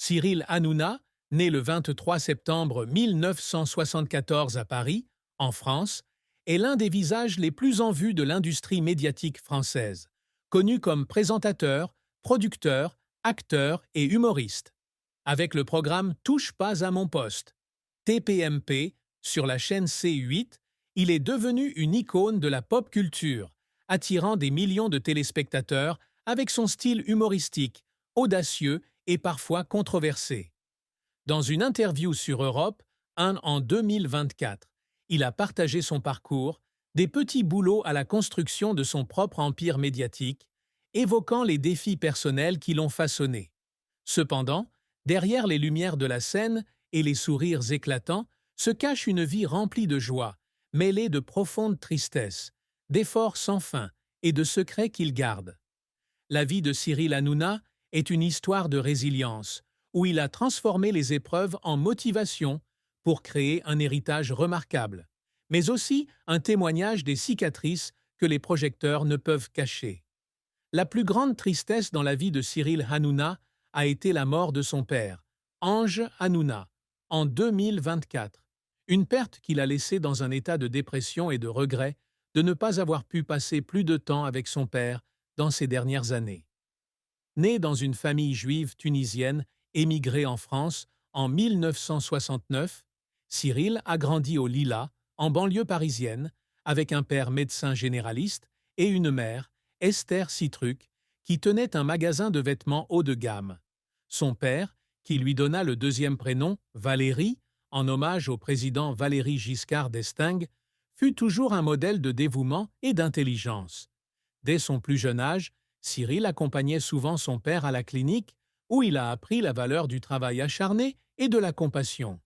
Cyril Hanouna, né le 23 septembre 1974 à Paris, en France, est l'un des visages les plus en vue de l'industrie médiatique française, connu comme présentateur, producteur, acteur et humoriste. Avec le programme Touche pas à mon poste, TPMP, sur la chaîne C8, il est devenu une icône de la pop culture, attirant des millions de téléspectateurs avec son style humoristique, audacieux et parfois controversé. Dans une interview sur Europe 1 en 2024, il a partagé son parcours, des petits boulots à la construction de son propre empire médiatique, évoquant les défis personnels qui l'ont façonné. Cependant, derrière les lumières de la scène et les sourires éclatants, se cache une vie remplie de joie, mêlée de profonde tristesse, d'efforts sans fin et de secrets qu'il garde. La vie de Cyril Hanouna est une histoire de résilience, où il a transformé les épreuves en motivation pour créer un héritage remarquable, mais aussi un témoignage des cicatrices que les projecteurs ne peuvent cacher. La plus grande tristesse dans la vie de Cyril Hanouna a été la mort de son père, Ange Hanouna, en 2024, une perte qu'il a laissée dans un état de dépression et de regret de ne pas avoir pu passer plus de temps avec son père dans ces dernières années. Né dans une famille juive tunisienne émigrée en France en 1969, Cyril a grandi au Lilas, en banlieue parisienne, avec un père médecin généraliste et une mère, Esther Citruc, qui tenait un magasin de vêtements haut de gamme. Son père, qui lui donna le deuxième prénom, Valérie, en hommage au président Valéry Giscard d'Estaing, fut toujours un modèle de dévouement et d'intelligence. Dès son plus jeune âge, Cyril accompagnait souvent son père à la clinique, où il a appris la valeur du travail acharné et de la compassion.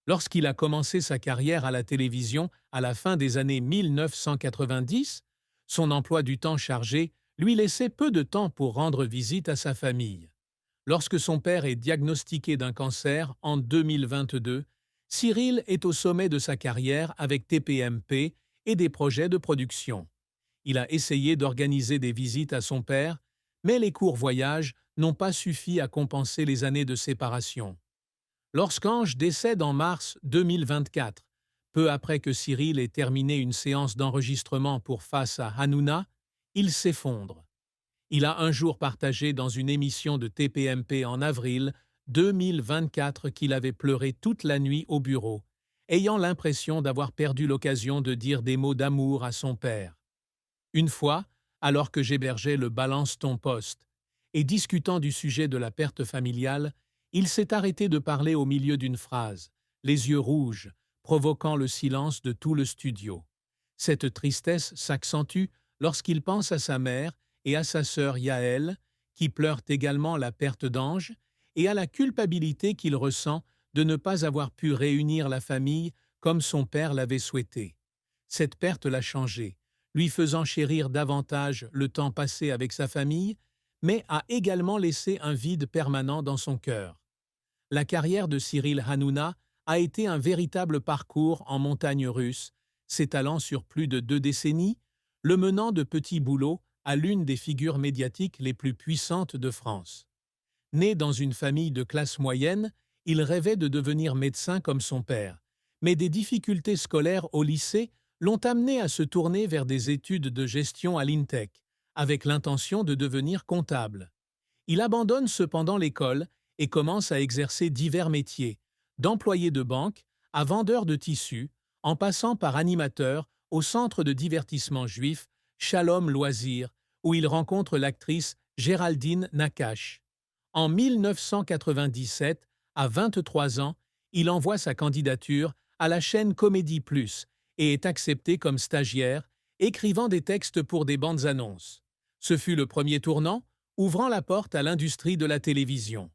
Lorsqu'il a commencé sa carrière à la télévision à la fin des années 1990, son emploi du temps chargé lui laissait peu de temps pour rendre visite à sa famille. Lorsque son père est diagnostiqué d'un cancer en 2022, Cyril est au sommet de sa carrière avec TPMP et des projets de production. Il a essayé d'organiser des visites à son père, mais les courts voyages n'ont pas suffi à compenser les années de séparation. Lorsqu'Ange décède en mars 2024, peu après que Cyril ait terminé une séance d'enregistrement pour Face à Hanouna, il s'effondre. Il a un jour partagé dans une émission de TPMP en avril 2024 qu'il avait pleuré toute la nuit au bureau, ayant l'impression d'avoir perdu l'occasion de dire des mots d'amour à son père. Une fois, alors que j'hébergeais le Balance ton poste, et discutant du sujet de la perte familiale, il s'est arrêté de parler au milieu d'une phrase, les yeux rouges, provoquant le silence de tout le studio. Cette tristesse s'accentue lorsqu'il pense à sa mère et à sa sœur Yaël, qui pleurent également la perte d'Ange, et à la culpabilité qu'il ressent de ne pas avoir pu réunir la famille comme son père l'avait souhaité. Cette perte l'a changé, lui faisant chérir davantage le temps passé avec sa famille, mais a également laissé un vide permanent dans son cœur. La carrière de Cyril Hanouna a été un véritable parcours en montagne russe, s'étalant sur plus de 2 décennies, le menant de petits boulots à l'une des figures médiatiques les plus puissantes de France. Né dans une famille de classe moyenne, il rêvait de devenir médecin comme son père, mais des difficultés scolaires au lycée l'ont amené à se tourner vers des études de gestion à l'INTEC, avec l'intention de devenir comptable. Il abandonne cependant l'école et commence à exercer divers métiers, d'employé de banque à vendeur de tissus, en passant par animateur au centre de divertissement juif Shalom Loisirs, où il rencontre l'actrice Géraldine Nakache. En 1997, à 23 ans, il envoie sa candidature à la chaîne Comédie Plus et est accepté comme stagiaire, écrivant des textes pour des bandes annonces. Ce fut le premier tournant, ouvrant la porte à l'industrie de la télévision.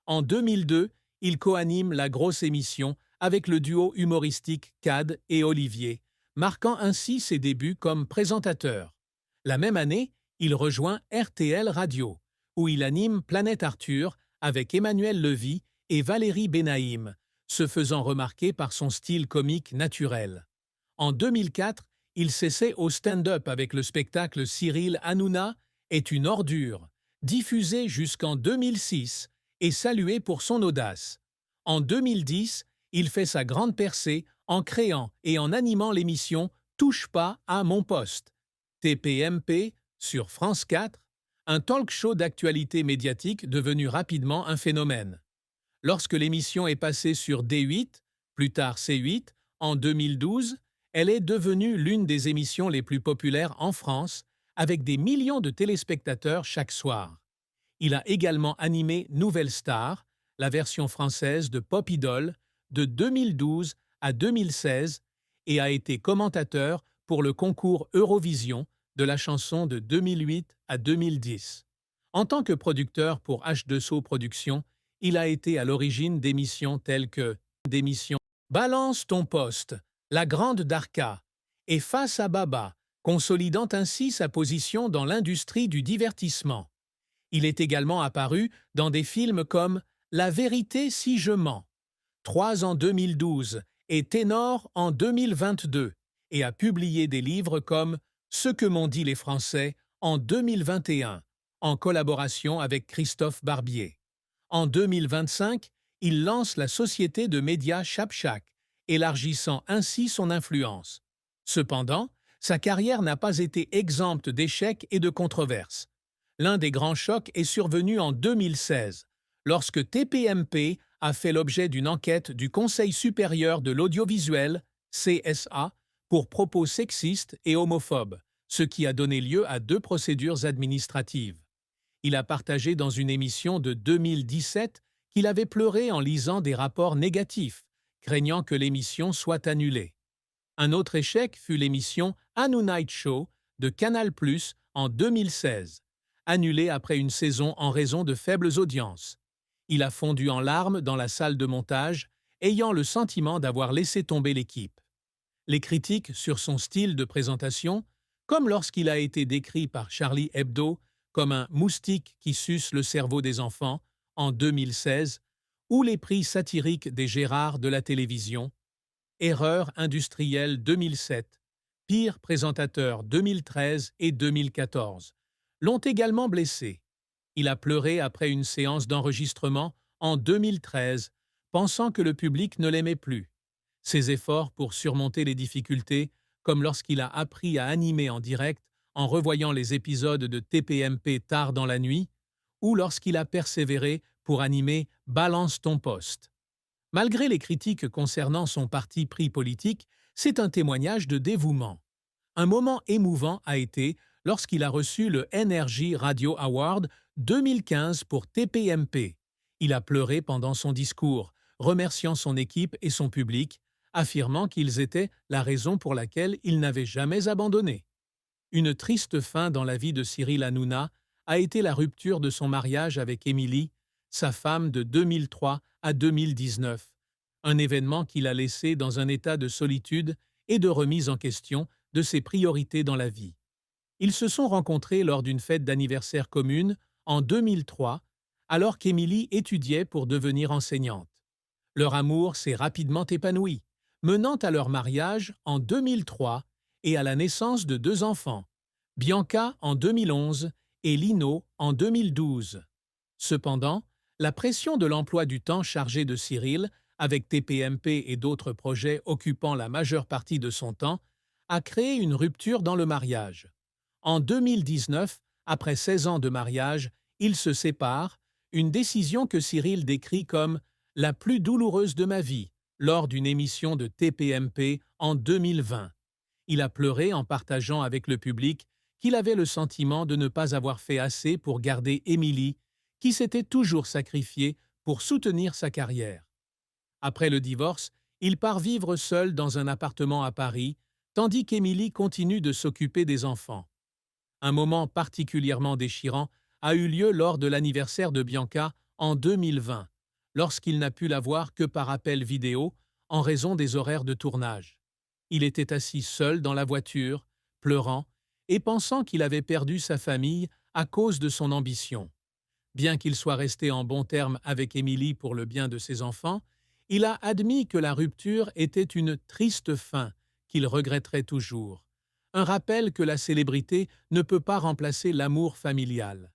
En 2002, il coanime La Grosse Émission avec le duo humoristique Cad et Olivier, marquant ainsi ses débuts comme présentateur. La même année, il rejoint RTL Radio, où il anime Planète Arthur avec Emmanuel Levy et Valérie Benaïm, se faisant remarquer par son style comique naturel. En 2004, il s'essaie au stand-up avec le spectacle Cyril Hanouna est une ordure, diffusé jusqu'en 2006 et salué pour son audace. En 2010, il fait sa grande percée en créant et en animant l'émission Touche pas à mon poste, TPMP, sur France 4, un talk-show d'actualité médiatique devenu rapidement un phénomène. Lorsque l'émission est passée sur D8, plus tard C8, en 2012, elle est devenue l'une des émissions les plus populaires en France, avec des millions de téléspectateurs chaque soir. Il a également animé Nouvelle Star, la version française de Pop Idol, de 2012 à 2016 et a été commentateur pour le concours Eurovision de la chanson de 2008 à 2010. En tant que producteur pour H2O Productions, il a été à l'origine d'émissions telles que d'émissions Balance ton poste, La Grande Darka et Face à Baba, consolidant ainsi sa position dans l'industrie du divertissement. Il est également apparu dans des films comme La vérité si je mens, 3 en 2012 et Ténor en 2022, et a publié des livres comme Ce que m'ont dit les Français en 2021, en collaboration avec Christophe Barbier. En 2025, il lance la société de médias Chapchak, élargissant ainsi son influence. Cependant, sa carrière n'a pas été exempte d'échecs et de controverses. L'un des grands chocs est survenu en 2016, lorsque TPMP a fait l'objet d'une enquête du Conseil supérieur de l'audiovisuel, CSA, pour propos sexistes et homophobes, ce qui a donné lieu à 2 procédures administratives. Il a partagé dans une émission de 2017 qu'il avait pleuré en lisant des rapports négatifs, craignant que l'émission soit annulée. Un autre échec fut l'émission Hanu Night Show de Canal+ en 2016, annulée après une saison en raison de faibles audiences. Il a fondu en larmes dans la salle de montage, ayant le sentiment d'avoir laissé tomber l'équipe. Les critiques sur son style de présentation, comme lorsqu'il a été décrit par Charlie Hebdo comme un moustique qui suce le cerveau des enfants en 2016, ou les prix satiriques des Gérards de la télévision, Erreur industrielle 2007, Pire présentateur 2013 et 2014, l'ont également blessé. Il a pleuré après une séance d'enregistrement en 2013, pensant que le public ne l'aimait plus. Ses efforts pour surmonter les difficultés, comme lorsqu'il a appris à animer en direct en revoyant les épisodes de TPMP tard dans la nuit, ou lorsqu'il a persévéré pour animer Balance ton poste. Malgré les critiques concernant son parti pris politique, c'est un témoignage de dévouement. Un moment émouvant a été lorsqu'il a reçu le Energy Radio Award 2015 pour TPMP. Il a pleuré pendant son discours, remerciant son équipe et son public, affirmant qu'ils étaient la raison pour laquelle il n'avait jamais abandonné. Une triste fin dans la vie de Cyril Hanouna a été la rupture de son mariage avec Émilie, sa femme de 2003 à 2019, un événement qui l'a laissé dans un état de solitude et de remise en question de ses priorités dans la vie. Ils se sont rencontrés lors d'une fête d'anniversaire commune en 2003, alors qu'Émilie étudiait pour devenir enseignante. Leur amour s'est rapidement épanoui, menant à leur mariage en 2003 et à la naissance de 2 enfants, Bianca en 2011 et Lino en 2012. Cependant, la pression de l'emploi du temps chargé de Cyril, avec TPMP et d'autres projets occupant la majeure partie de son temps, a créé une rupture dans le mariage. En 2019, après 16 ans de mariage, ils se séparent, une décision que Cyril décrit comme « la plus douloureuse de ma vie » lors d'une émission de TPMP en 2020. Il a pleuré en partageant avec le public qu'il avait le sentiment de ne pas avoir fait assez pour garder Émilie, qui s'était toujours sacrifiée pour soutenir sa carrière. Après le divorce, il part vivre seul dans un appartement à Paris, tandis qu'Émilie continue de s'occuper des enfants. Un moment particulièrement déchirant a eu lieu lors de l'anniversaire de Bianca en 2020, lorsqu'il n'a pu la voir que par appel vidéo en raison des horaires de tournage. Il était assis seul dans la voiture, pleurant et pensant qu'il avait perdu sa famille à cause de son ambition. Bien qu'il soit resté en bons termes avec Émilie pour le bien de ses enfants, il a admis que la rupture était une triste fin qu'il regretterait toujours. Un rappel que la célébrité ne peut pas remplacer l'amour familial.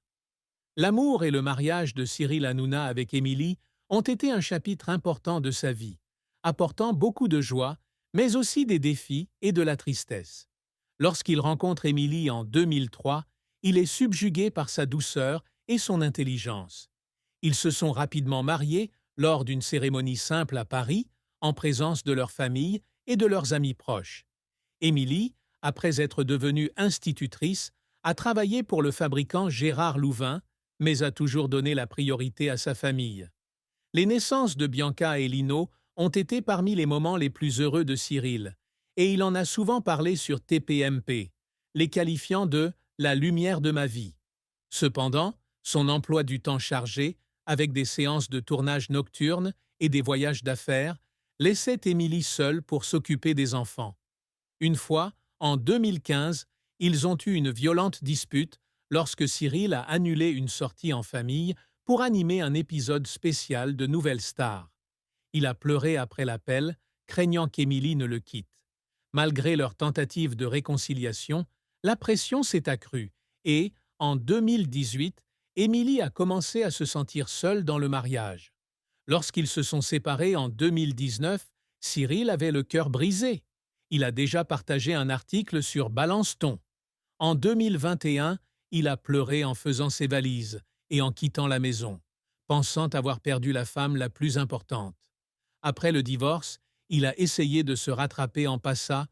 L'amour et le mariage de Cyril Hanouna avec Émilie ont été un chapitre important de sa vie, apportant beaucoup de joie, mais aussi des défis et de la tristesse. Lorsqu'il rencontre Émilie en 2003, il est subjugué par sa douceur et son intelligence. Ils se sont rapidement mariés lors d'une cérémonie simple à Paris, en présence de leur famille et de leurs amis proches. Émilie, après être devenue institutrice, a travaillé pour le fabricant Gérard Louvain, mais a toujours donné la priorité à sa famille. Les naissances de Bianca et Lino ont été parmi les moments les plus heureux de Cyril, et il en a souvent parlé sur TPMP, les qualifiant de « la lumière de ma vie ». Cependant, son emploi du temps chargé, avec des séances de tournage nocturnes et des voyages d'affaires, laissait Émilie seule pour s'occuper des enfants. Une fois, en 2015, ils ont eu une violente dispute lorsque Cyril a annulé une sortie en famille pour animer un épisode spécial de Nouvelle Star. Il a pleuré après l'appel, craignant qu'Émilie ne le quitte. Malgré leur tentative de réconciliation, la pression s'est accrue et, en 2018, Émilie a commencé à se sentir seule dans le mariage. Lorsqu'ils se sont séparés en 2019, Cyril avait le cœur brisé. Il a déjà partagé un article sur Balance-Ton. En 2021, il a pleuré en faisant ses valises et en quittant la maison, pensant avoir perdu la femme la plus importante. Après le divorce, il a essayé de se rattraper en passant